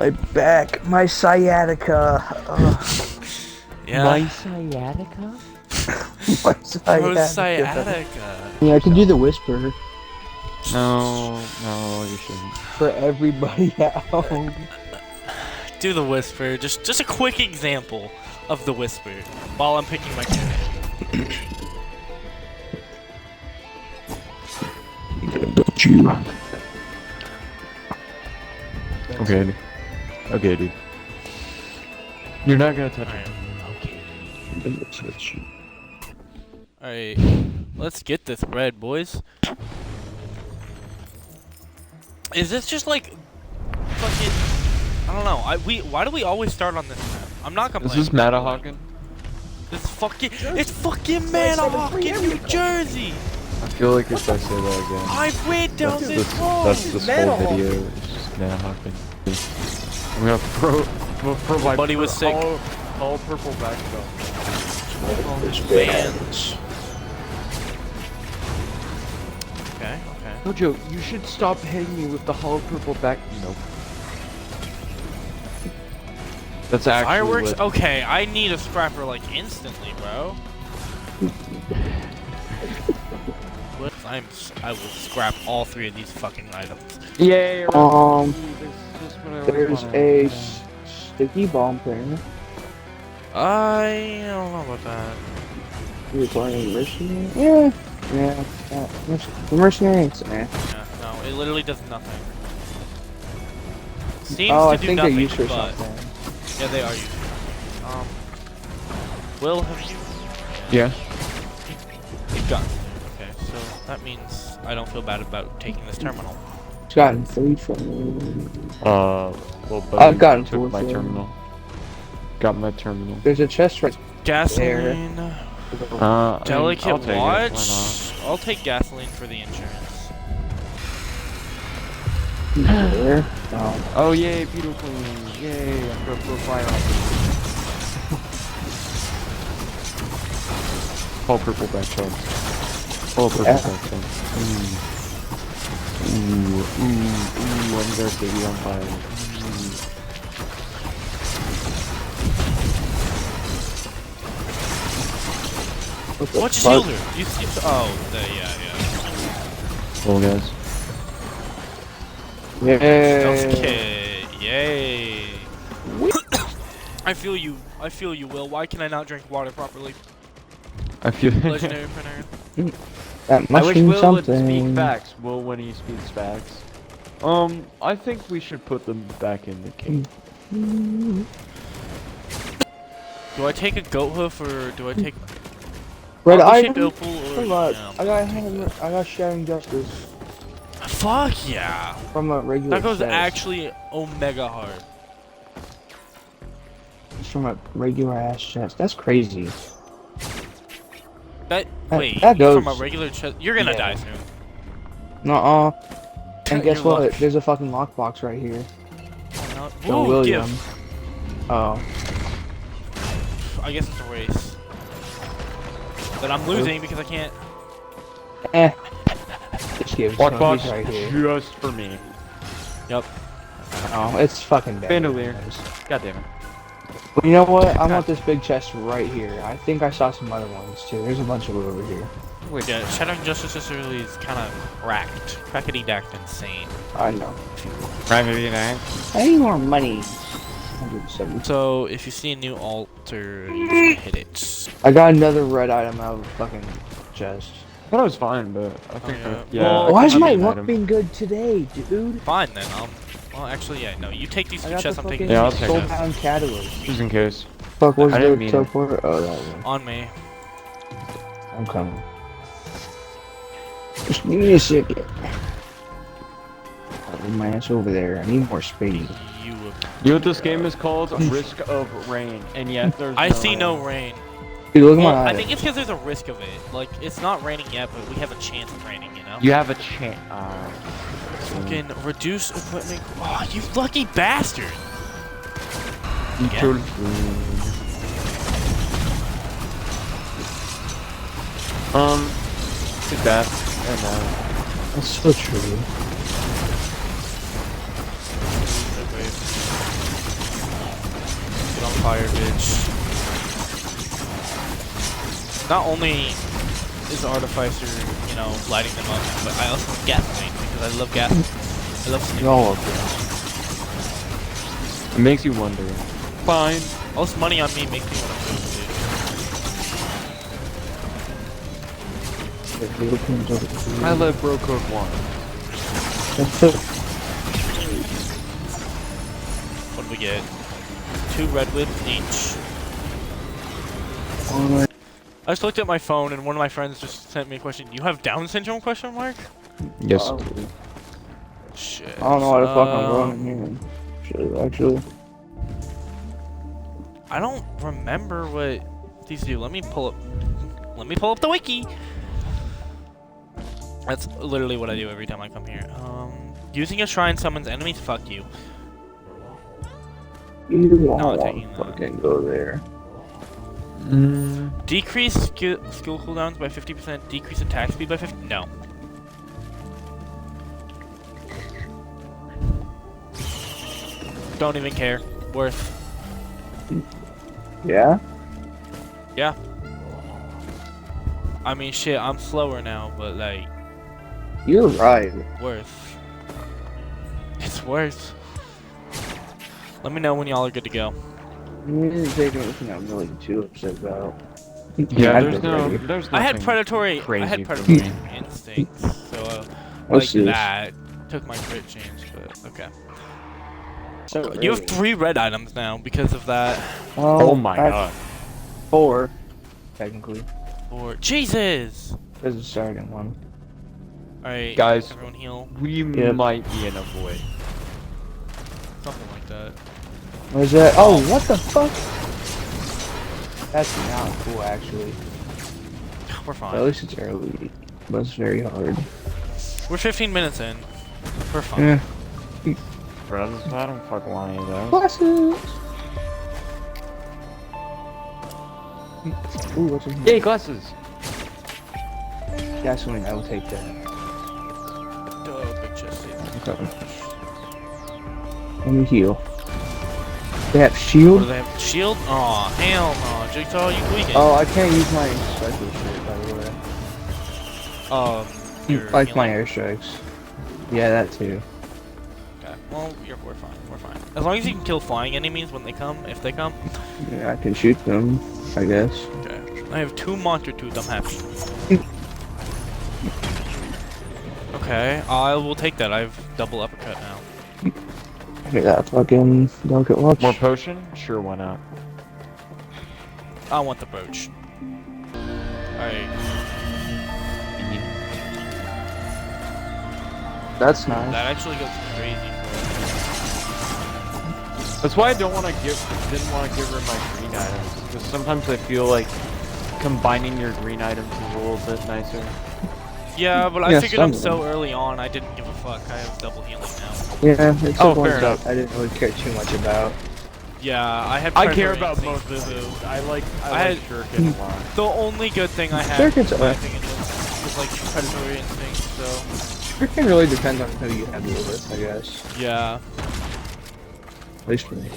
My back, my sciatica. Yeah. My sciatica? My Bro, sciatica. sciatica. Yeah, I can do the whisper No, you shouldn't. for everybody at home. Do the whisper. Just a quick example of the whisper while I'm picking my carrot. Don't you? Okay. Okay, dude. You're not gonna touch it. Okay. Alright. Let's get this bread, boys. Is this just like fucking I don't know. Why do we always start on this map? I'm not complaining. Is this Matahawken? It's fucking Matahawken, New Jersey! I feel like if I say that again. I went down this road! That's this whole video. It's just Matahawken. We have pro Buddy was sick. All purple backdrop. Fans. Okay. Jojo, you should stop hitting me with the hollow purple back. Nope. That's actually Fireworks? lit. Okay, I need a scrapper like instantly, bro. I will scrap all 3 of these fucking items. Yay! There's a sticky bomb thing. I don't know about that. You're playing mercenary? Yeah. The mercenaries, Yeah, no, it literally does nothing. Seems I to do think nothing, they're used for but something. yeah, they are used. Will, have you? Yeah. You've got. Okay, so that means I don't feel bad about taking this terminal. It's gotten 3 from me. Well, I've gotten took 4 my from terminal. Got my terminal. There's a chest right Gasoline. Delicate I'll take it. Why watch. not? I'll take gasoline for the insurance. there. Oh yay, Beetle Queen! Yay, I'm gonna fire all purple back chunks. All purple back chunks. Ooh, I'm gonna get you on fire. What's shielder? Yeah. Well, guys. Okay, yay. I feel you, Will. Why can I not drink water properly? I feel. Legendary printer. That I must wish mean Will something. would speak facts. Will, when he speaks facts. I think we should put them back in the cave. Do I take a goat hoof or do I take Red shaped item? opal or I got Sharing Justice Fuck yeah! from a regular That goes chest. actually omega hard. It's from a regular ass chest. That's crazy. Wait, that goes- from a regular chest. You're gonna die soon. Nuh-uh. And guess Your what? luck. There's a fucking lockbox right here. Ooh, William. give. Oh. I guess it's a race. But I'm losing because I can't. Eh. Just give. Lockbox He's right here. just for me. Yep. Oh, it's fucking bad. Bandolier. God damn it. Well, you know what? I want this big chest right here. I think I saw some other ones too. There's a bunch of it over here. Wait, yeah, Shadow Injustice is really kind of racked. Crackety-dacked insane. I know. Right. I need more money. 170. So, if you see a new altar, you should hit it. I got another red item out of the fucking chest. I thought it was fine, but I think yeah. yeah. Why is I my mean, luck item. being good today, dude? Fine then, well actually, yeah, no, you take these I two got the chests, I'm taking fucking Yeah, I'll these take two it. chests. soulbound catalyst. Just in case. Fuck, was I didn't the mean it. teleporter? Oh, that one. On me. I'm coming. Just give me a second. I'll move my ass over there. I need more speed. You. You know what this game is called? Risk of Rain. And yet there's I see no rain. Dude, look at Well, my I eyes. think it's because there's a risk of it. Like, it's not raining yet, but we have a chance of raining, you know? You have a chance. Fucking reduce equipment. Oh, you lucky bastard! Turtle. Take that. And That's so true. fire, bitch. Not only is the artificer, you know, lighting them up, but I also have gasoline because I love gas. I love sniffing. Y'all love this. It makes you wonder. Fine. All this money on me makes me want to food, I let bro cook one. That's it. dude. What do we get? 2 red whips each. I just looked at my phone and one of my friends just sent me a question. Do you have Down syndrome? Question mark. Yes. Shit. I don't know why the fuck I'm going here. Shit, actually. I don't remember what these do. Let me pull up the wiki. That's literally what I do every time I come here. Using a shrine summons enemies. Fuck you. You don't Not want taking to that. fucking go there. Decrease skill cooldowns by 50%. Decrease attack speed by 50. No. Don't even care. Worth. Yeah? Yeah. I mean, shit. I'm slower now, but like, You're right. worth. It's worth. Let me know when y'all are good to go. You didn't take anything I'm really too upset about. Yeah, I've been ready. there's I had nothing predatory crazy for instincts, so What's like this? that took my crit change, but okay. So You have ready. 3 red items now because of that. Oh my that's god. 4, technically. Or Jesus. There's a starting one. All right, Guys. everyone heal. We Yep. might be in a void. Something like that. Where's that? Oh, what the fuck? That's not cool, actually. We're At fine. least it's early, but it's very hard. We're 15 minutes in. We're fine. Yeah. Friends, I don't fucking want any of those. Glasses! Ooh, what's in here? Yay, glasses! Gasoline, I will take that. Big chest save. Okay. Let me heal. They have What do shield? they have? Shield? Aw, hell no. Jigsaw, you tweaking. Oh, I can't use my special shit, by the way. You're Like my healing? airstrikes. Yeah, that too. Okay. Well, we're fine. We're fine. As long as you can kill flying enemies when they come, if they come. Yeah, I can shoot them, I guess. Okay. I have 2 monster tooth. I'm happy. Okay, I will take that. I have double uppercut now. Okay, that fucking delicate watch. More potion? Sure, why not? I want the brooch. Alright. That's nice. That actually goes crazy for That's why I didn't want to give her my green items. Because sometimes I feel like combining your green items is a little bit nicer. us. Yeah, but I Yeah, figured I'm some of so them. early on, I didn't give a fuck. I have double healing now. Yeah, it's Oh, the fair ones enough. that I didn't really care too much about. Yeah, I had I care predatory about most instincts, of too. this. I like had- Shuriken a lot. The only good thing I had, Shuriken's in my alright. opinion, was like predatory instincts, so It can really depend on who you have to deal with, I guess. yeah. At least for me.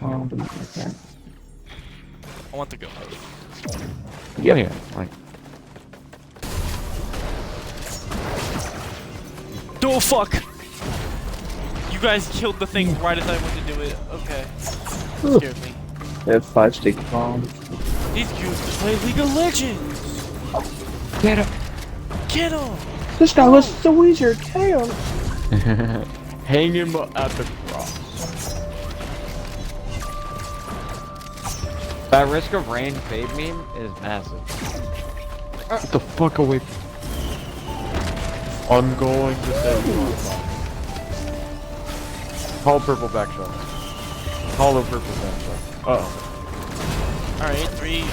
Okay. I want the go. Yeah, like. Oh fuck! You guys killed the thing right as I went to do it. Okay. That scared me. They have 5 stick bombs. These dudes play League of Legends! Get him! Get him! This guy was the wizard, kill him! Hang him at the cross. That risk of rain fade meme is massive. Get the fuck away from me. I'm going to say you are fine. Call purple back shot. Hollow purple back shot. Uh-oh. Alright, 3.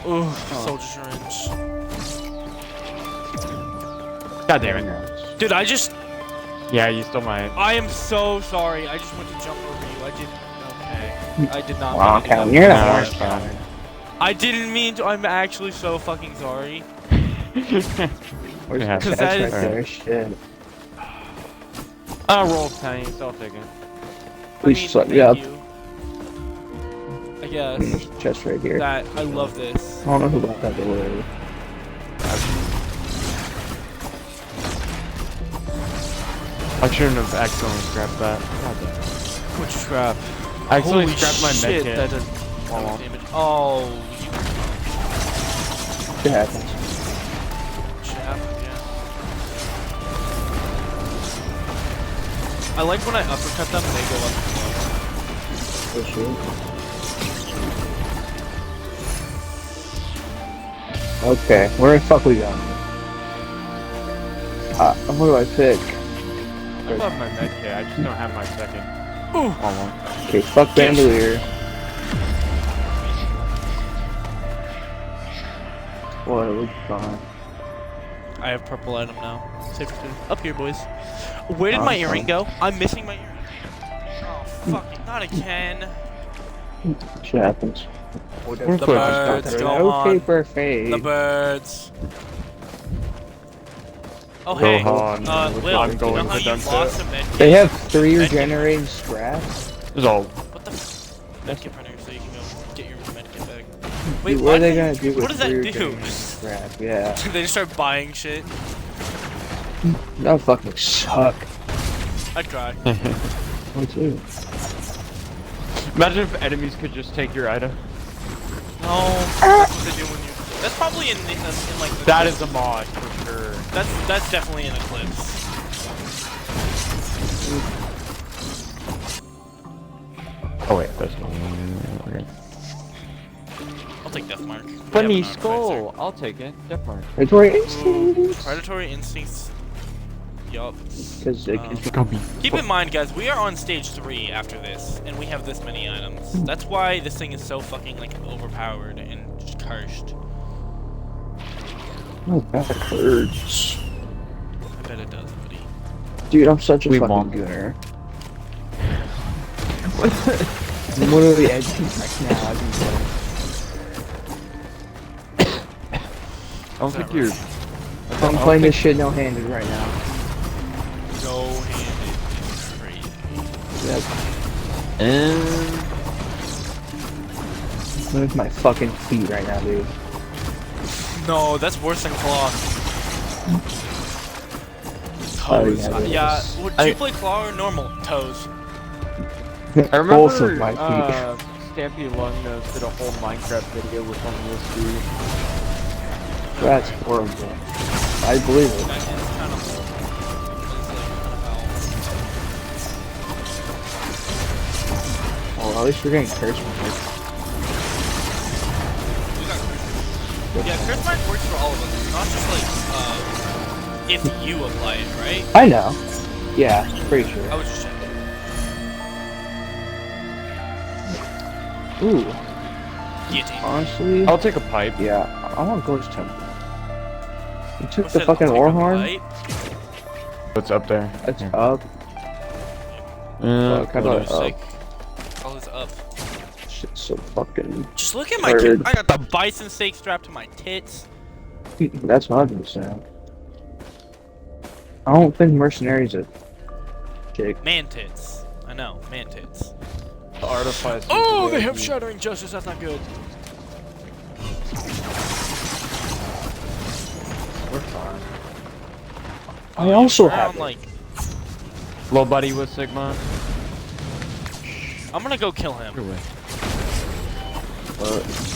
Ooh, soldier syringe. God damn it. Dude, I just. Yeah, you still might. I am so sorry. I just went to jump over you. I didn't. Okay. I did not. Wow, mean to do Calvin, that. you're No, the it's worst, fine. Calvin. I didn't mean to. I'm actually so fucking sorry. Where's Yeah. the 'Cause chest that right is- there? Shit. I'll roll tiny, so I'll take it. I mean, suck thank me up. you. I guess Chest right here. that I love this. I don't know who bought that door. I shouldn't have accidentally scrapped that. Which trap? I accidentally Holy scrapped my shit, medkit. that does damage. Oh, you Shit happens. chap, yeah. I like when I uppercut them, they go up. Oh shit. Okay, where the fuck we going? What do I pick? I love my medkit, I just don't have my second. Ooh. Okay, fuck Bandolier. What are we fine? I have purple item now. Safe for two. Up here, boys. Where did my earring go? I'm missing my earring. Oh, fuck. Not again. Shit happens. The birds go Okay, on. perfect. The birds. Oh, Go hey. on. Will, I'm you going know to how you Dunster. lost a medkit? They have 3 regenerating scraps. It's all. What the f? Medkit printer, so you can go get your medkit back. Dude, Wait, what are they do gonna do with What does that 3 do? regenerating scrap? Yeah. They just start buying shit. That would fucking suck. I'd cry. Me too. Imagine if enemies could just take your item. No, that's what they do when you. That's probably in like. The That is a mod for sure. That's definitely in Eclipse. Oh wait, that's not. Okay. I'll take Deathmark. We Funny have an skull. I'll take it. Deathmark. Predatory Ooh, instincts. Predatory instincts. Yup. Because they can. Gummy. Keep in mind, guys, we are on stage 3 after this, and we have this many items. That's why this thing is so fucking like overpowered and just cursed. Oh, that hurts. I bet it does, buddy. Dude, I'm such a We fucking won't. gooner. I'm literally edging right now. I can tell. I don't think you're. I'm playing this shit no-handed right now. No handed is crazy. Yep. And Look at my fucking feet right now, dude. No, that's worse than Claw. Oh, Toes. yeah, it Yeah, is. would you play Claw or normal? Toes. I remember Both of my feet. Stampy Lungnose did a whole Minecraft video with one of those dudes. That's horrible. I believe it. That is kind of Well, at least you're getting cursed from it. Yeah, Curse Mark works for all of us. It's not just like, if you apply it, right? I know. Yeah, pretty sure. I was just checking. Ooh, Guillotine. honestly, I'll take a pipe. yeah, I want Ghost Temple. You took What's the that, fucking I'll take a Warhorn? bite? What's up there? That's Here. up. Fuck, how what about is- up? Sick. All is up. Shit's so fucking. Just look at my Bird. kid. I got the bison steak strapped to my tits. That's what I'm gonna say. I don't think mercenaries are. Jake. Man tits. I know, man tits. The artifice. Oh, they have Shattering Justice. That's not good. We're fine. I also We're have on, it. like. Low buddy with Sigma. I'm gonna go kill him.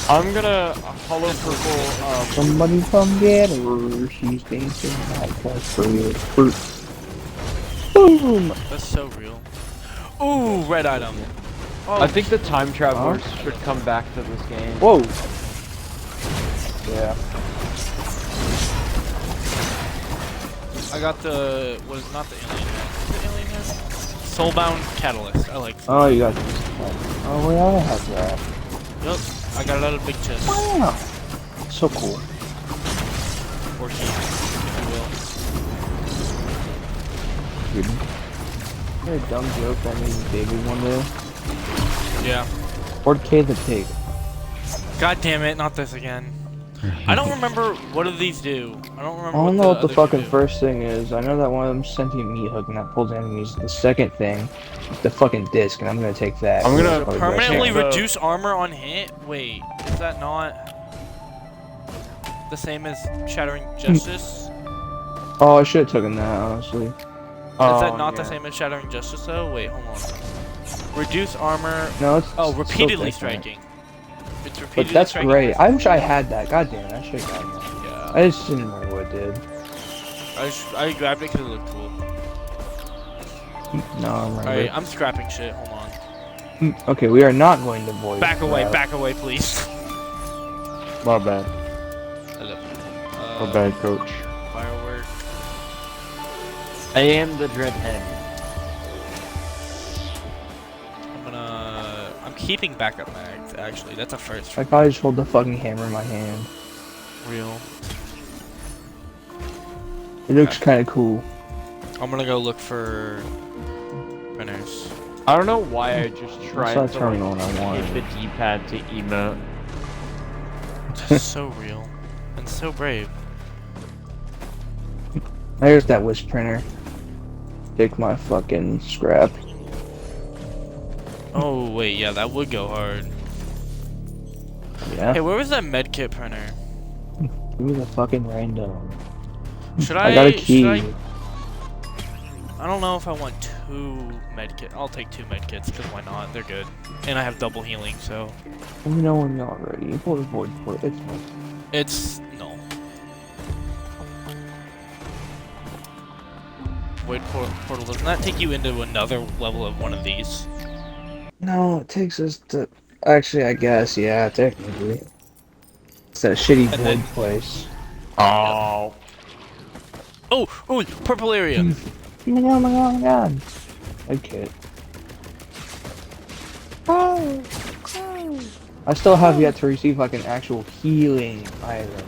I'm gonna hollow purple. Somebody come get her. She's dancing like a fruit. Boom! That's so real. Ooh, red item. Oh, I think the time travelers should come back to this game. Whoa! Yeah. I got the. What is not the alien head? Is it alien head? Soulbound Catalyst. I like. Oh, you got this. Oh, we all have that. Yup. I got it out of big chest. Wow. So cool. Or heat, if you will. What a dumb joke that made me baby one day. Yeah. Or K the pig. God damn it, not this again. I don't remember what do these do. I don't I remember don't know what the other two fucking do. first thing is. I know that one of them's sentient meat hook and that pulls enemies. The second thing, the fucking disc, and I'm gonna take that. I'm gonna That's probably the best Permanently one. reduce armor on hit? Wait, is that not the same as Shattering Justice? Oh, I should have taken that, honestly. Is that not the same as Shattering Justice though? Wait, hold on. Reduce armor. No, it's Oh, still repeatedly different. striking. It's But repeatedly that's striking. great. I wish I had that. God damn it, I should have gotten that. Yeah. I just didn't remember what it did. I grabbed it because it looked cool. No, I remember. Alright, I'm scrapping shit. Hold on. Okay, we are not going to void. Back away, that. please. My bad. Hello. My bad, coach. Firework. I am the dread hen. I'm keeping backup mags, actually. That's a first. I probably just hold the fucking hammer in my hand. Real. It looks kind of cool. I'm gonna go look for printers. I don't know why I just tried That's to not terminal I hit wanted. the D-pad to emote. That's so real. And so brave. There's that wisp printer. Take my fucking scrap. Oh, wait, yeah, that would go hard. Yeah. Hey, where was that medkit printer? Give me the fucking random. Should I got a key. I don't know if I want 2 medkits. I'll take 2 medkits, because why not? They're good. And I have double healing, so... Let me know when you're ready. Hold the void for it. It's fine. It's... no. Void portal, doesn't that take you into another level of one of these? No, it takes us to... Actually, I guess, yeah, technically. It's that shitty And void then- place. Oh. Oh! Oh! Purple area! Oh my god, oh my god, oh my god. Okay. Oh. I still have yet to receive like an actual healing item.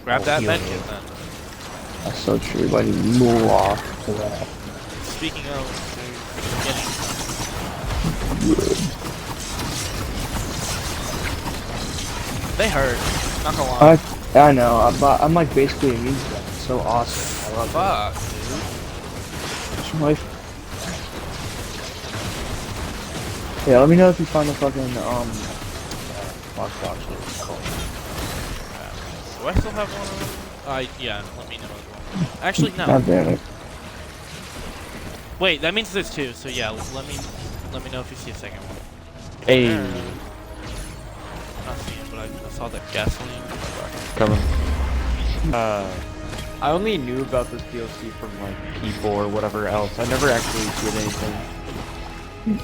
Grab that healing. medkit then. That's so true, but I need more for that. Speaking of, they hurt. Not gonna lie. I know, but I'm like basically immune to that. It's so awesome. I love Fuck, it. It's my... Yeah, let me know if you find the fucking lockbox. Do I still have one of them? Yeah, let me know as well. Actually, no. God damn it. Wait, that means there's 2, so yeah, let me know if you see a second one. Hey. I'm not seeing, but I saw that gasoline. Coming. I only knew about this DLC from like people or whatever else. I never actually did anything.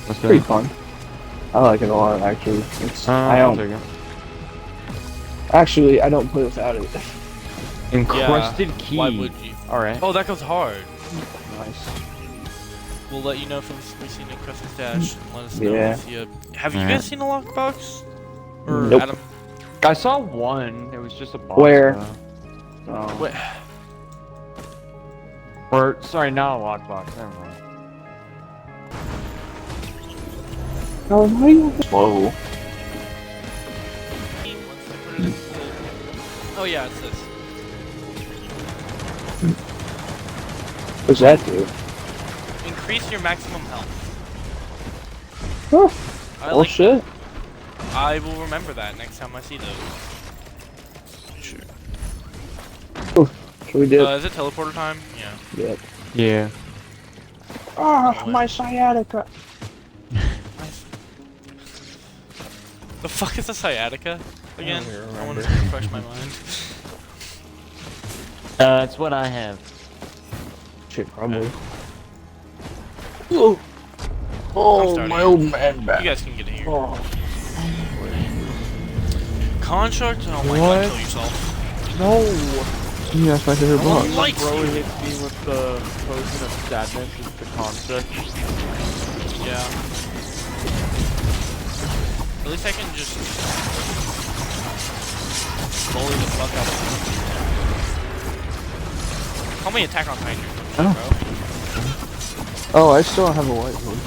It's pretty fun. I like it a lot, actually. It's I There don't you go. actually I don't play without it. Encrusted key. Why would you? Alright. Oh, that goes hard. Nice. We'll let you know if we see an encrusted stash. And let us know Yeah. if you have you guys seen a lockbox? Or Nope. Adam? I saw one. It was just a box. Where? Wait. Or sorry, not a lockbox. Never mind. Oh, why are you slow? Oh yeah, it's this. What's that do? Increase your maximum health. Oh, I oh like. shit. I will remember that next time I see those. Sure. Should we do? Is it teleporter time? Yeah. Yep. Yeah. Ah, my sciatica. The fuck is a sciatica again? I want to remember. refresh my mind. That's what I have. Shit, probably. Oh, starting. my old man back. You guys can get in here. Oh. Construct? Oh my What? god, kill yourself. No. Yeah, that's my favorite box. Light Bro speed. hits me with the potion of sadness is the concept. Yeah. At least I can just bully the fuck out of him. Call me Attack on Titan. Oh. Bro. Oh, I still don't have a white one.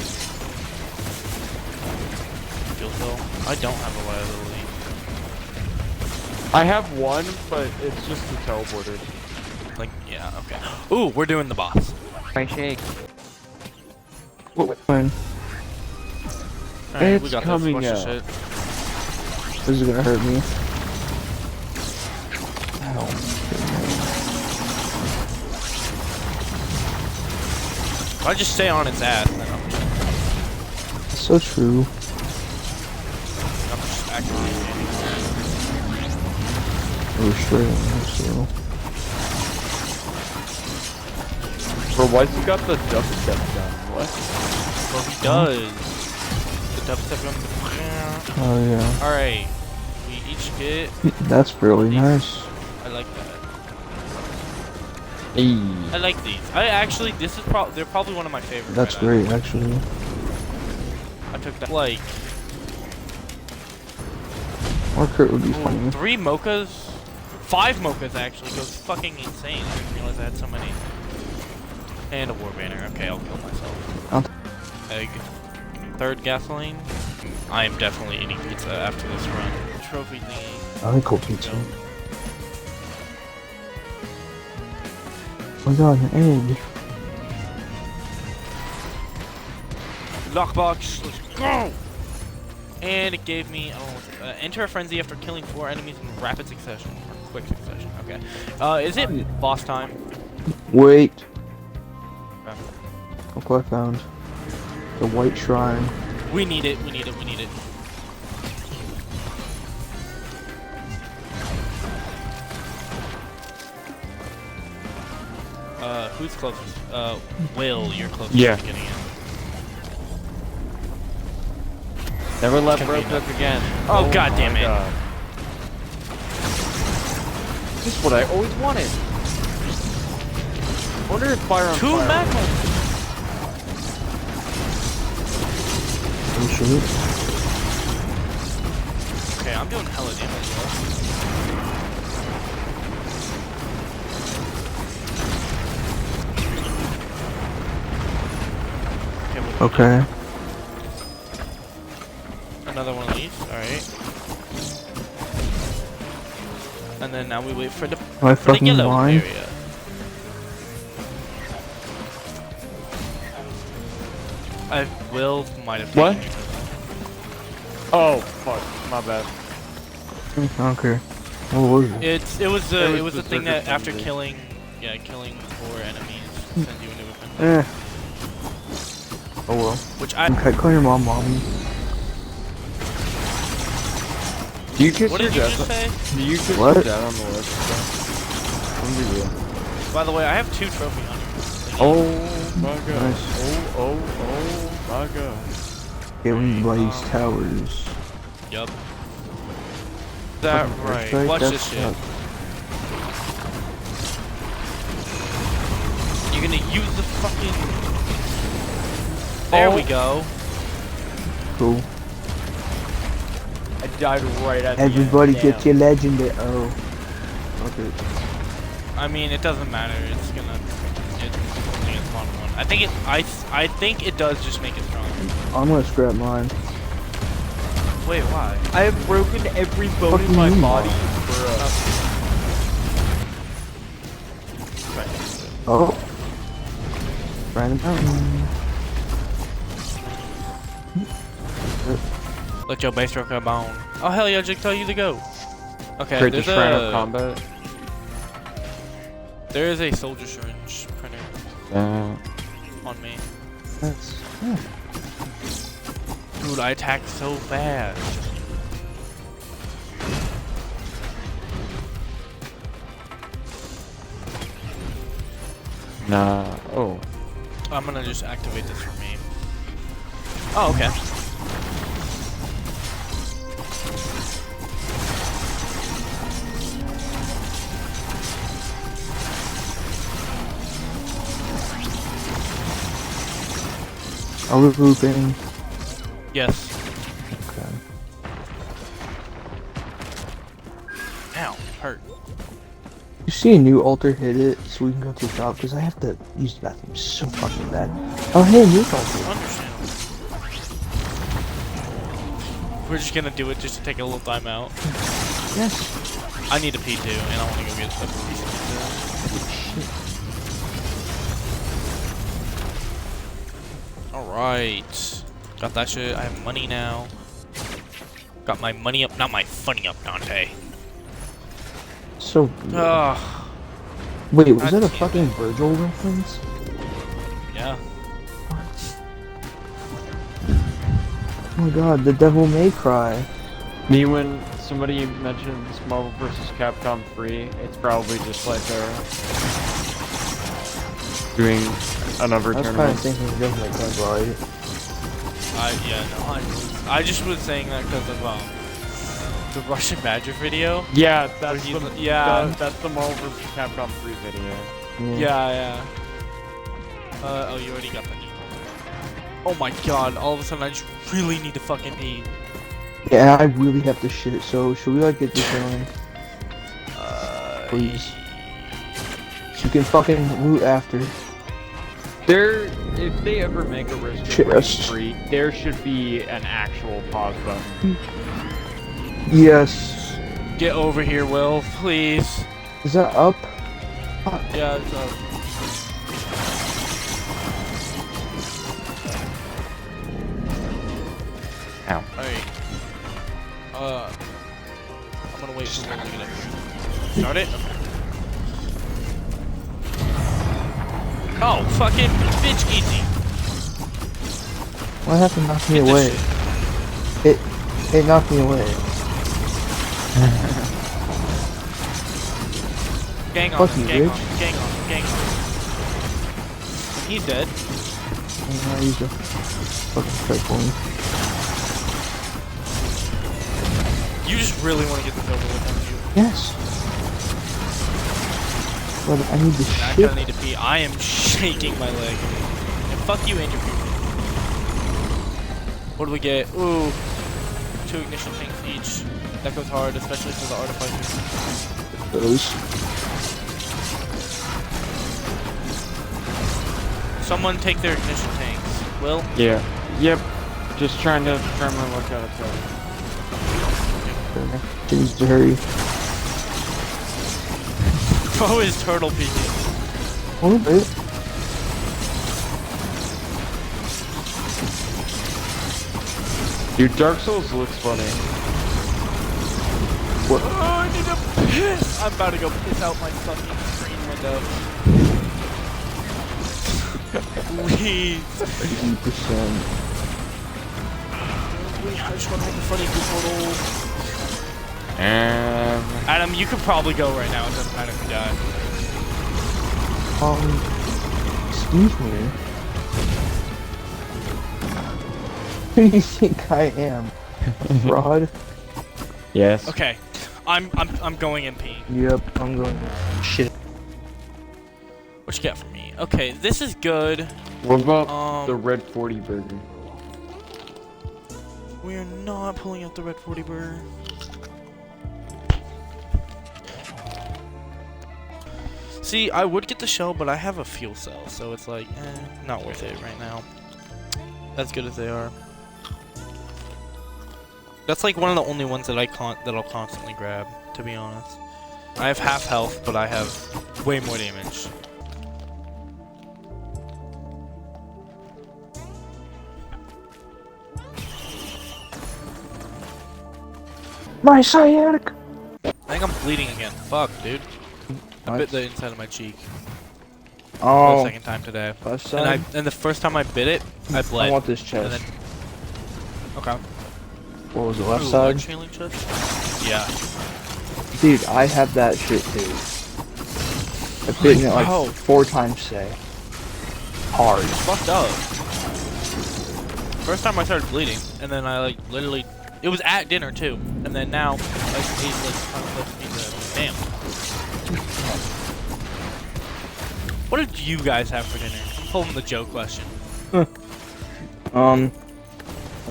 Field hill. I don't have a liability. I have one, but it's just the teleporter. Like, yeah, okay. Ooh, we're doing the boss. My shake. Fine. Alright, we It's got coming this. Watch out. this shit. This is gonna hurt me. Ow. If I just stay on its ass, then It's so true. I'm just activating it. We're straight so. Bro, why's he got the dubstep gun? What? Well, he does. The dubstep gun. Oh yeah. Alright. We each get... That's really nice. I like that. Hey. I like these. I actually, this is they're probably one of my favorites. That's great, actually. I took that. Like, Or Kurt would be funny. 3 mochas, 5 mochas actually. Goes fucking insane. I didn't realize I had so many. And a war banner. Okay, I'll kill myself. Egg. 3rd gasoline. I am definitely eating pizza after this run. Trophy thingy. I like cold pizza. Oh my god, an egg. Lockbox. Let's go. And it gave me enter a frenzy after killing 4 enemies in rapid succession or quick succession. Okay. Is it boss time? Wait. Okay. Look what I found. The white shrine. We need it. We need it. We need it. Who's closest? Will, you're closest Yeah. to getting it. Never let Can bro be cook enough. again. Oh, god damn my it. God. This is what I always wanted. I wonder if fire on 2 fire. magnums! Oh shit. Okay, I'm doing hella damage. Okay. Another one of these, alright. And then now we wait for the, Am I for the fucking yellow blind? area. I will might have What? taken it. Oh, fuck. My bad. I don't care. What was it? It was the was the thing that circuit after thing. killing 4 enemies sends you a new weapon. Eh. Oh well. Which I Okay, call your mom, mommy. Do you kiss what your did you dad? just say? Do you kiss What? your dad on the lips? I'm gonna be real. By the way, I have 2 trophy hunters. Oh my god. Nice. Oh my god. Get one by these towers. Yup. That Fucking right. strike, Watch that's this shit. not- You're gonna use the fucking. There we go. Cool. I died right at Everybody the end. get your legendary. Oh. Okay. I mean, it doesn't matter. It's gonna. It's only a spawn 1. I think it. I think it does just make it stronger. I'm gonna scrap mine. Wait, why? I have broken every bone Fucking in my you. body. Oh. Random mountain. Let your base rock a bone. Oh hell yeah, Jig, tell you to go. Okay, Create the there's shrine of a combat. there is a soldier syringe printer on me. That's. Yeah. Dude, I attacked so fast. Nah. Oh. I'm gonna just activate this for me. Oh, okay. Are we looping? Yes. Okay. Ow, hurt. You see a new altar, hit it so we can go to the top because I have to use the bathroom so fucking bad. Oh hey, new altar. Understandable. We're just gonna do it just to take a little time out. Yes. I need a pee too, and I want to go get some pizza. Alright. Got that shit. I have money now. Got my money up, not my funny up, Dante. So. Wait, was that a fucking Virgil reference? Yeah. Oh my god, the devil may cry. Me, when somebody mentions Marvel vs. Capcom 3, it's probably just like they're doing another tournament. I was kind of thinking the devil may cry, right? Yeah, no, I just was saying that because of the Russian Badger video. Yeah, that's the, that's the Marvel vs. Capcom 3 video. Yeah. Oh, you already got the new one. Oh my god, all of a sudden I just really need to fucking pee. Yeah, I really have to shit, so should we like get this going? Please. You can fucking loot after. If they ever make a risk of race 3, there should be an actual pause button. Yes. Get over here, Will, please. Is that up? Yeah, it's up. Ow. Alright. I'm gonna wait for Will to get it. Start it? Okay. Oh, fucking bitch easy. What happened? Knocked me away. It knocked me away. Gang on Fuck him, you, gang on bitch. him, gang on him, gang on him. He's dead. I used a fucking strike for me. You just really want to get this over with, don't you? Yes. But I need to I shit. kinda need to pee. I am shaking my leg. And fuck you and your pee. What do we get? Ooh. 2 ignition tanks each. That goes hard, especially for the artificers. Those. Someone take their ignition tanks. Will? Yeah. Yep. Just trying to look at it. She needs to hurry. Oh, is turtle peeking? A little bit. Dude, Dark Souls looks funny. What? Oh, I need to piss! I'm about to go piss out my fucking screen window. Please. 80%. I just want to make a funny portal. Adam, you could probably go right now. It doesn't matter if you die. Excuse me. Who do you think I am? Fraud? Yes. Okay, I'm going in pee. Yep, I'm going. Shit. What you got for me? Okay, this is good. What about the Red 40 burger? We are not pulling out the Red 40 burger. See, I would get the shell, but I have a fuel cell, so it's like, not worth it right now. As good as they are. That's like one of the only ones that I'll constantly grab, to be honest. I have half health, but I have way more damage. My sciatica! I think I'm bleeding again. Fuck, dude. I What? bit the inside of my cheek. For Oh. the second time today. Left side? And the first time I bit it, I bled. I want this And chest. then, okay. What was it, left Ooh, side? trailing chest? Yeah. Dude, I have that shit too. I've bitten it like Wow. 4 times today. Hard. Fucked up. First time I started bleeding, and then I like literally, it was at dinner too, and then now I ate like kind of pizza. Damn. What did you guys have for dinner? I'm pulling the Joe question. I'm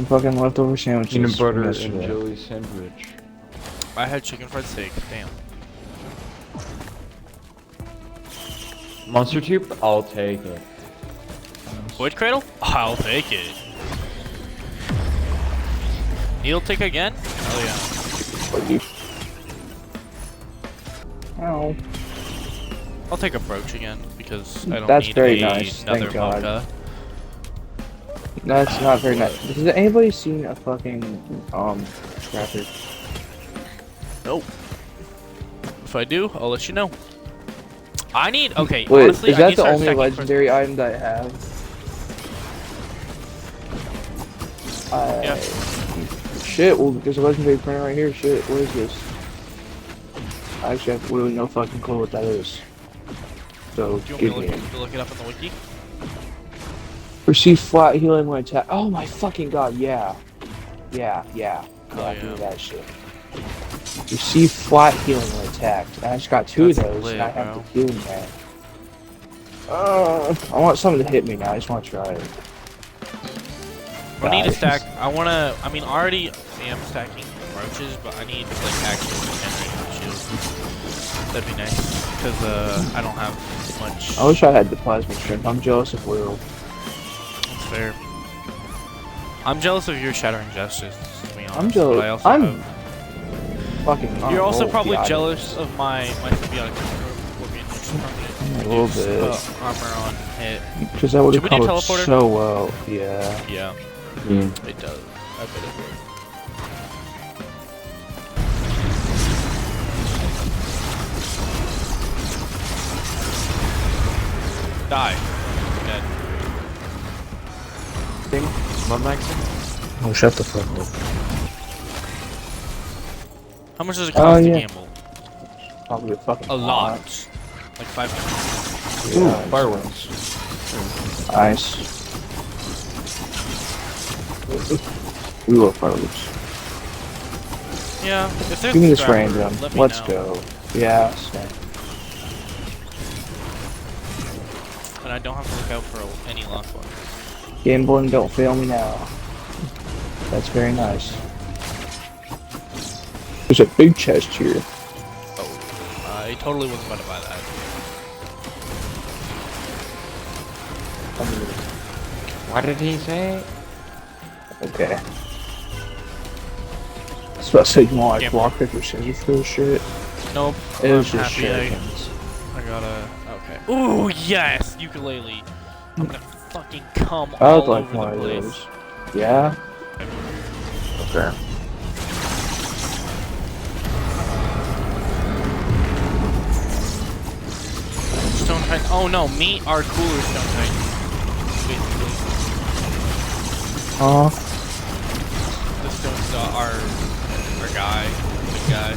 fucking leftover sandwiches. Peanut butter from and yesterday. jelly sandwich. I had chicken fried steak. Damn. Monster Tube? I'll take it. Void Cradle? I'll take it. Needle tick again? Hell yeah. Ow. I'll take a brooch again because I don't That's need very nice, another thank God. mocha. That's not very nice. Has anybody seen a fucking scrapper? Nope. If I do, I'll let you know. I need okay. Wait, honestly, is I that need to the start only stacking legendary item that I have? Yeah. Shit, well, there's a legendary printer right here. Shit, what is this? I actually have really no fucking clue what that is. So, Do you give want me me it. to look it up on the wiki? Receive flat healing when attack. Oh my fucking god, yeah. Yeah. Oh, Yeah, yeah. give me that shit. Receive flat healing when attacked. And I just got two That's of those, lit, and I have bro. to heal that. I want something to hit me now. I just want to try it. I need to Guys. stack. I mean, I already am stacking roaches, but I need like actual regenerating shields. That'd be nice because I don't have much. I wish I had the plasma strength. I'm jealous of Will. That's fair. I'm jealous of your shattering gestures. To be honest, I'm jealous. But I also I'm have, fucking. you're also probably chaotic. jealous of my symbiotic scorpion, which is A little permanent bit. armor on hit. Because that would Should have we do covered teleporter? so well. Yeah. Yeah, Mm. it does. I bet it would. Die. Dead. Thing? One maxing? Oh, shut the fuck up. How much does it cost to yeah. gamble? Probably a fucking A lot. Like 500. Yeah, Fireworks. Nice. We love fireworks. Yeah, if there's Give me a this scrapper, random. let me Let's know. go. Yeah, same. And I don't have to look out for any lockbox. Gambling, don't fail me now. That's very nice. There's a big chest here. Oh, I totally wasn't about to buy that. What did he say? Okay. I was about to say, you want like Gamble. rock, paper, scissors for this shit? Nope. It I'm was just happy shurikens. I gotta. Okay. Ooh, yes! Ukulele. I'm gonna fucking come I would all like over one the of place. those. Yeah? Okay. Stone Titan. Oh no, meat are cooler Stone Titans. Basically. The Stones are our guy. Big guy.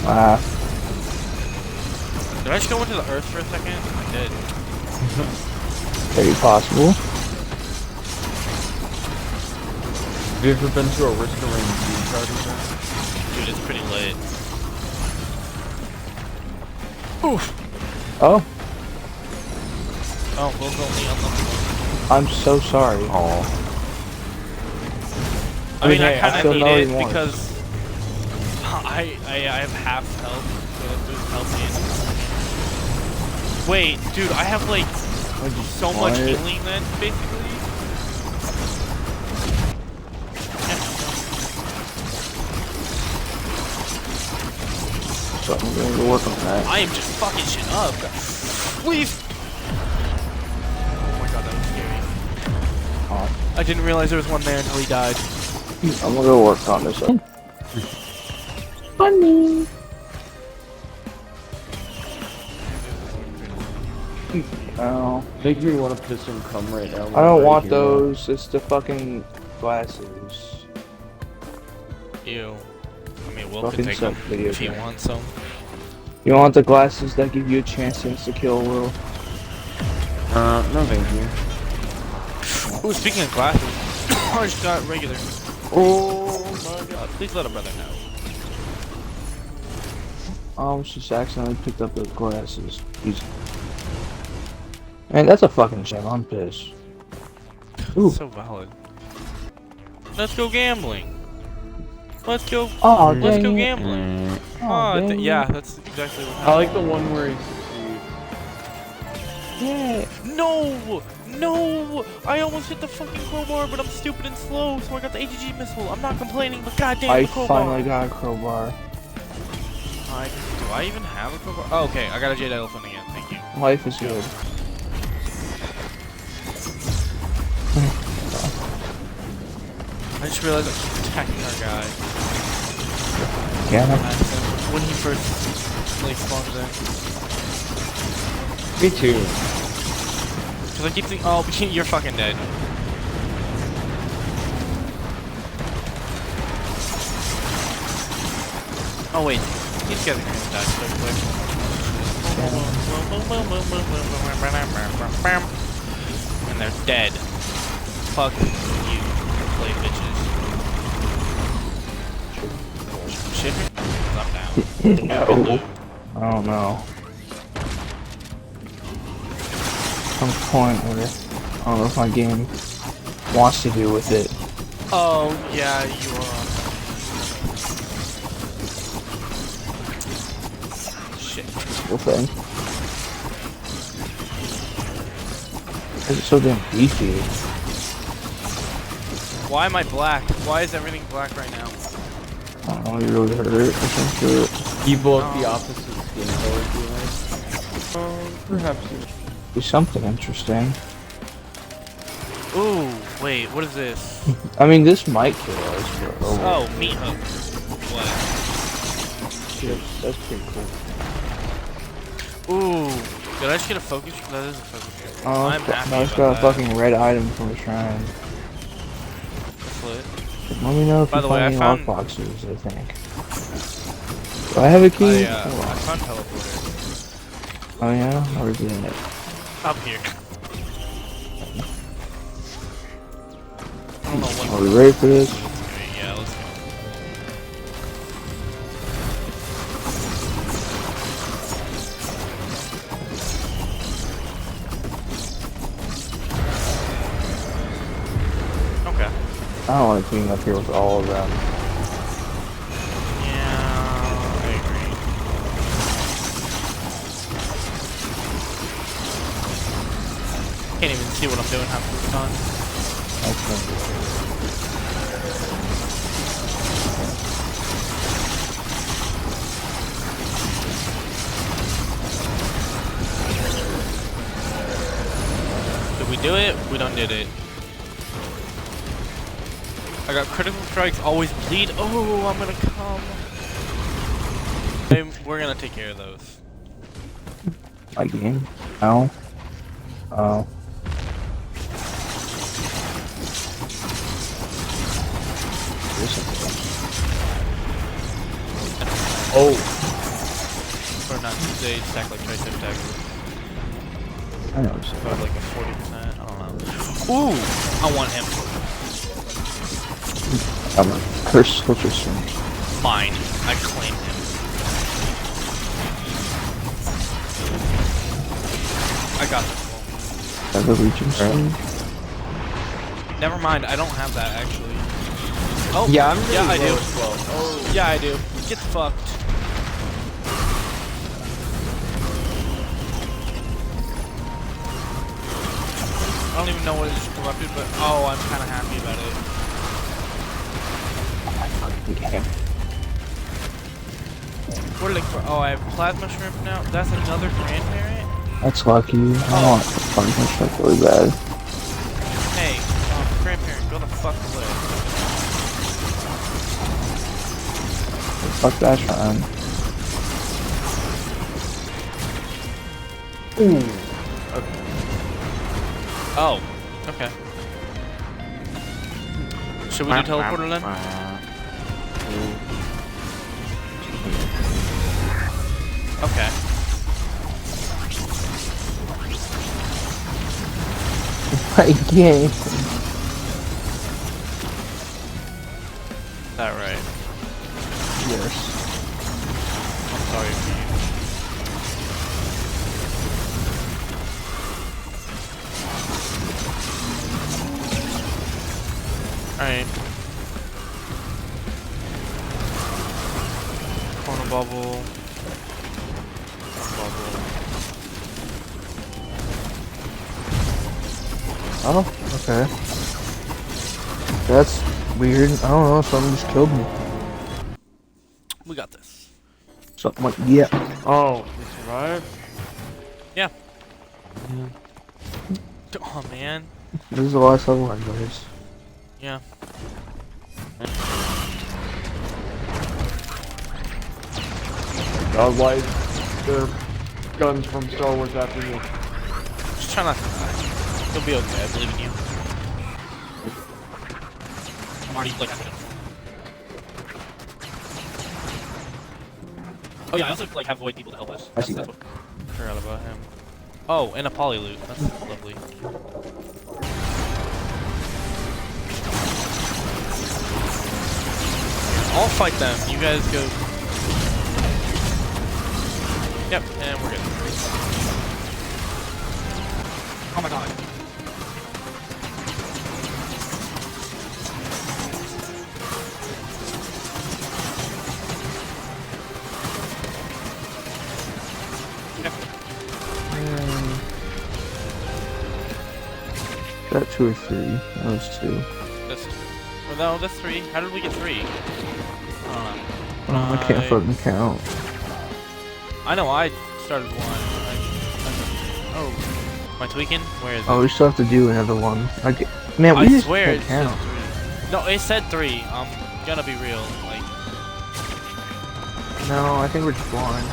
Did I just go into the earth for a second? I did. Very possible. Have you ever been to a restoring food party? Dude, it's pretty lit. Oof. Oh, Oh, those only unlockable. I'm so sorry. Oh. I mean, I hey, I kind still of need know it he wants. because I have half health, so that boosts health in. Wait, dude, I have like so much What? healing then, basically. So I'm going to work on that. I am just fucking shit up. Leave. Oh my god, that was scary. Oh, I didn't realize there was one there until he died. I'm gonna go work on this. Funny. Oh, Make me want to piss and cum right now. I don't want those. It's the fucking glasses. Ew. I mean, Will Fucking could take suck them video if he game. wants them. You want the glasses that give you a chance to insta-kill, Will? No thank you. Ooh, speaking of glasses, I just got regular. Oh my god, please let a brother know. I was just accidentally picked up the glasses. Easy. Man, that's a fucking shame. I'm pissed. Ooh. So valid. Let's go gambling. Let's go. Oh, Let's go dang it. gambling. Oh, Oh, dang yeah, it. that's exactly what I happened. like the one where he Yeah. No! No! I almost hit the fucking crowbar, but I'm stupid and slow, so I got the AGG missile. I'm not complaining, but goddamn I the crowbar. finally got a crowbar. hide. Do I even have a crowbar? Oh, okay, I got a jade elephant again. Thank you. Life is good. I just realized I keep attacking our guy. Yeah. When he first like spawns in. Me too. Cause I keep thinking, oh, you're fucking dead. Oh wait, these guys are gonna die so quick. And they're dead. Fuck you, play bitches. Shit. I'm down. No. I don't know. Some point where I don't know if my game wants to do with it. Oh yeah, you are. Shit. Whole thing. It's so damn beefy. Why am I black? Why is everything black right now? I don't know, you really hurt or some shit. You both the opposite skin color, do you like? Perhaps. Do something interesting. Ooh, wait, what is this? I mean, this might kill us, but Oh, meat hook. What? that's pretty cool. Ooh, did I just get a focus? That is a focus. Oh, I'm happy no, it's about got a that. fucking red item from the shrine. That's lit. Let me know if By you the way, find I any found- lockboxes, I think. Do I have a key? I found teleporter. Oh yeah? Where's it in it? Up here. I don't know what. Are we ready for this? Yeah, let's go. Okay. I don't want to clean up here with all of them. Yeah, I agree. Can't even see what I'm doing half the time. Okay. Did we do it? We done did it. I got critical strikes, always bleed. Oh, I'm gonna come. We're gonna take care of those. My game? No. Oh. Oh. Or not today, stack like tricep daggers. I know. So. About like a 40%, I don't know. Ooh! I want him. I'm a cursed culture stream. Mine. I claim him. I got this one. Have a region stream? Never mind, I don't have that actually. Oh, Yeah, I'm really yeah, I do. low as well. Oh. Yeah, I do. Get fucked. I don't even know what is corrupted, but oh, I'm kind of happy about it. Okay. What are they? Oh, I have plasma shrimp now. That's another grandparent. That's lucky. I want to fucking shit really bad. Hey, grandparent, go the fuck away. Fuck that shrine. Ooh. Oh, okay. Should we do teleporter then? Okay. My game. That right. Yes. I'm sorry for you. Alright. Corner bubble. Bubble. Oh, okay. That's weird. I don't know, something just killed me. We got this. Something like, yeah. Oh, you survived? Yeah. Yeah. Oh man. This is the last level, anyways. Yeah. God, why is there guns from Star Wars after you? Just try not to die. You'll be okay. I believe in you. I'm already like. Oh yeah, I also like have void people to help us. I see That's that. what I forgot about him. Oh, and a poly loot. That's lovely. I'll fight them. You guys go. Yep, and we're good. Oh my god. That 2 or 3. That was 2. That's, well, no, that's 3. How did we get 3? I don't know. I can't fucking count. I know I started 1. Oh. Am I tweaking? Where is it? Oh, we still have to do another one. Man, we I just swear can't it count. said 3. No, it said 3. I'm gonna be real. Like, No, I think we're just blind.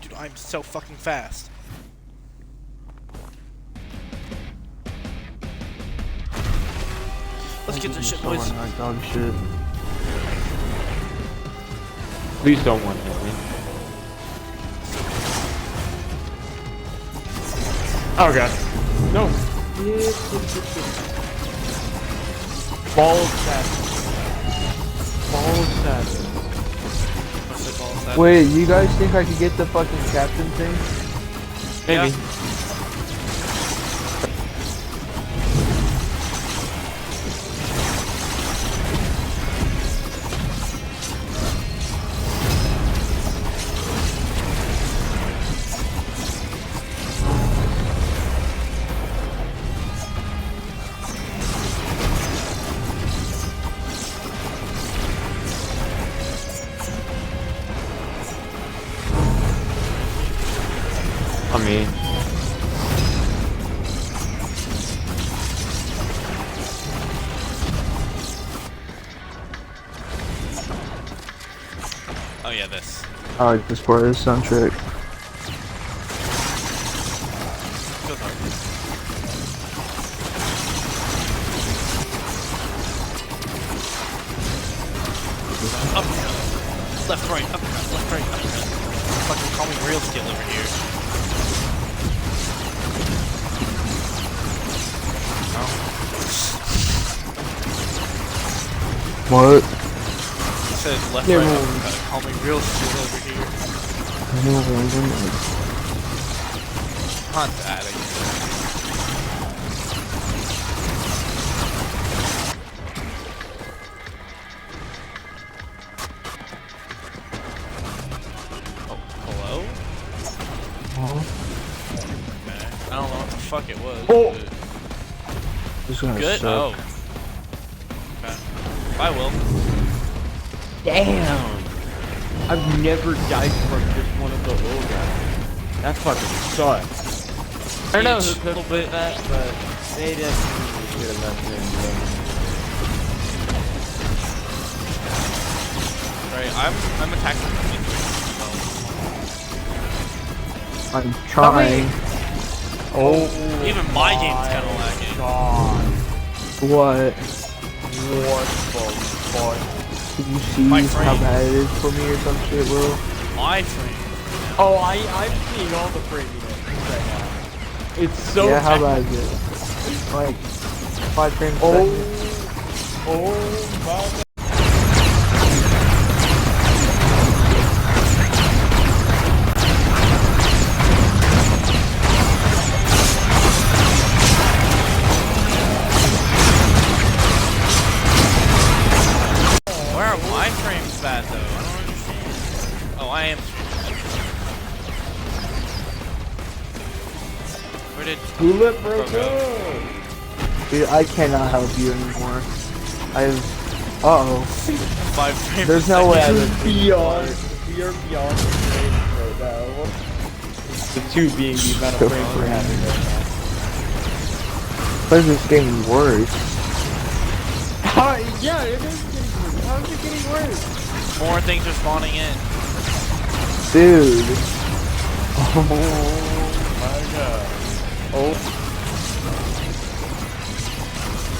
dude, I'm so fucking fast. Let's get this shit, boys. Like dog shit. Please don't one hit me. Oh god. No. Ball assassin. Ball assassin. What's it called? Wait, you guys think I could get the fucking captain thing? Maybe. Yeah. I mean. Oh yeah, this. I like this part of the soundtrack. Go hard. Up, left, right, up, left, right, up. Fucking call me real skill over here. What? It says left, Yeah, right, well- uppercut. Call me real skill over here. Not that again. Oh, hello? Okay. I don't know what the fuck it was. Oh! but- This is gonna Good? suck. Oh. Okay. Bye, Will. Damn! I've never died from just one of the little guys. That fucking sucks. I don't know who Each. cooked with that, but they definitely should have left it Right, I'm attacking the I'm trying. Oh, even my game's kinda lagging. God. What? What the fuck? Can you see My how frame. bad it is for me or some shit, bro? My frame. Oh, I'm seeing all the framiness right now. It's so Yeah, how bad. bad is it? Like 5 frames per Oh, second. oh my. Where are my frames bad though? I don't understand. Oh, I am. Where did Bullet Bro go? Dude, I cannot help you anymore. Uh oh. 5 frames? There's a no way I second? would Beyond, we are beyond the frames right now. The 2 being the amount of frames we're having right now. Why is this getting worse? Yeah, it is getting worse. How is it getting worse? More things are spawning in. Dude. Oh my god. Oh.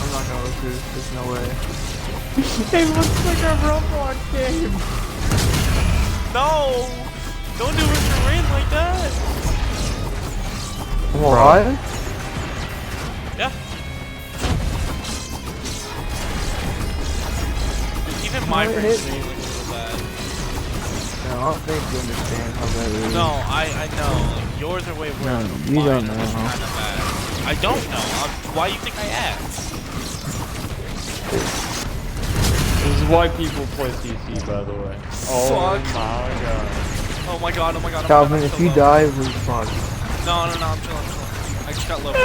I'm not gonna look through this. There's no way. It looks like a Roblox game. No! Don't do Mr. Rain like that! What? Yeah. Even my What friends hit are me? like so bad. No, I don't think you understand how that is. No, I know. Like, yours are way worse. No, than you mine don't are know. just kinda bad. I don't know. Why do you think I asked? This is why people play CC, by the way. Oh Fuck. my god. Oh my god, oh my god, oh Calvin, my god. if I'm so you low. die, we're fucked. No, I'm chilling, I'm chilling. I just got low. I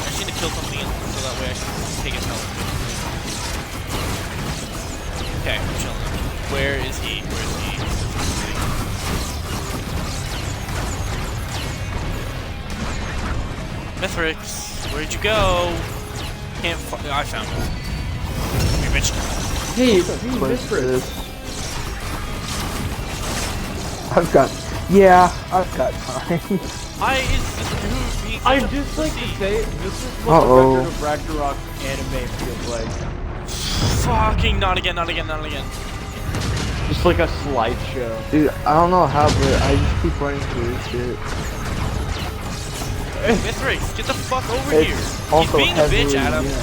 just need to kill something so that way I can take his health. Okay, I'm chilling. Where is he? Where is he? Mithrix, where'd you go? Can't I found him. You bitch. Hey, What's this? I've got time. I'd just like to say, this is what Uh-oh. the Record of Ragnarok anime feels like. Fucking not again, not again, not again. Just like a slideshow. Dude, I don't know how, but I just keep running through this shit. Mithrix, get the fuck over It's here. He's also being a bitch, heavily, Adam. you know,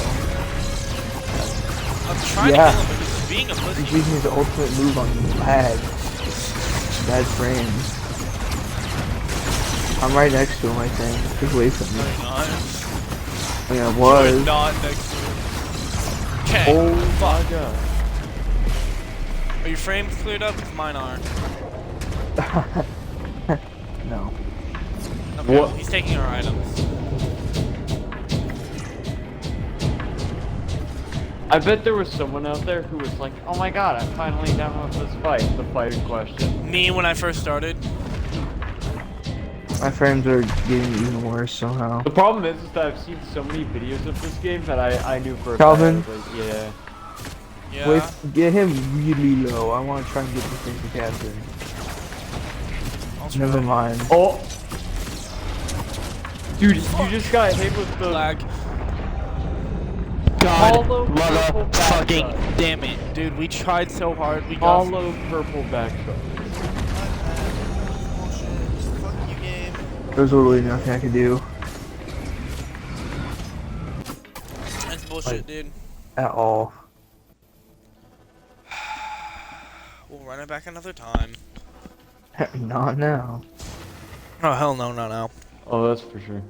I'm trying Yeah. to kill him, but he's being a pussy. he's using his ultimate move on you. Lag. Bad frames. I'm right next to him, I think. Just wait for No, me. you're not. I mean, I You're was. not next to him. Okay. Oh my god. Are your frames cleared up? Because mine are. No. Okay, What? he's taking our items. I bet there was someone out there who was like, oh my god, I'm finally done with this fight. The fight in question. Me when I first started. My frames are getting even worse somehow. The problem is that I've seen so many videos of this game that I knew for a Calvin? fact. Like, yeah. Yeah. Wait, get him really low. I want to try and get this thing to captain. I'll try. Never mind. Oh! Dude, you just got hit with the Lag. hollow purple fucking backshot. damn it. Dude, we tried so hard. We got Hollow purple backshot. Fuck you, game. There's literally nothing I could do That's bullshit, dude. at all. We'll run it back another time. Not now. Oh, hell no, no, no. Oh, that's for sure.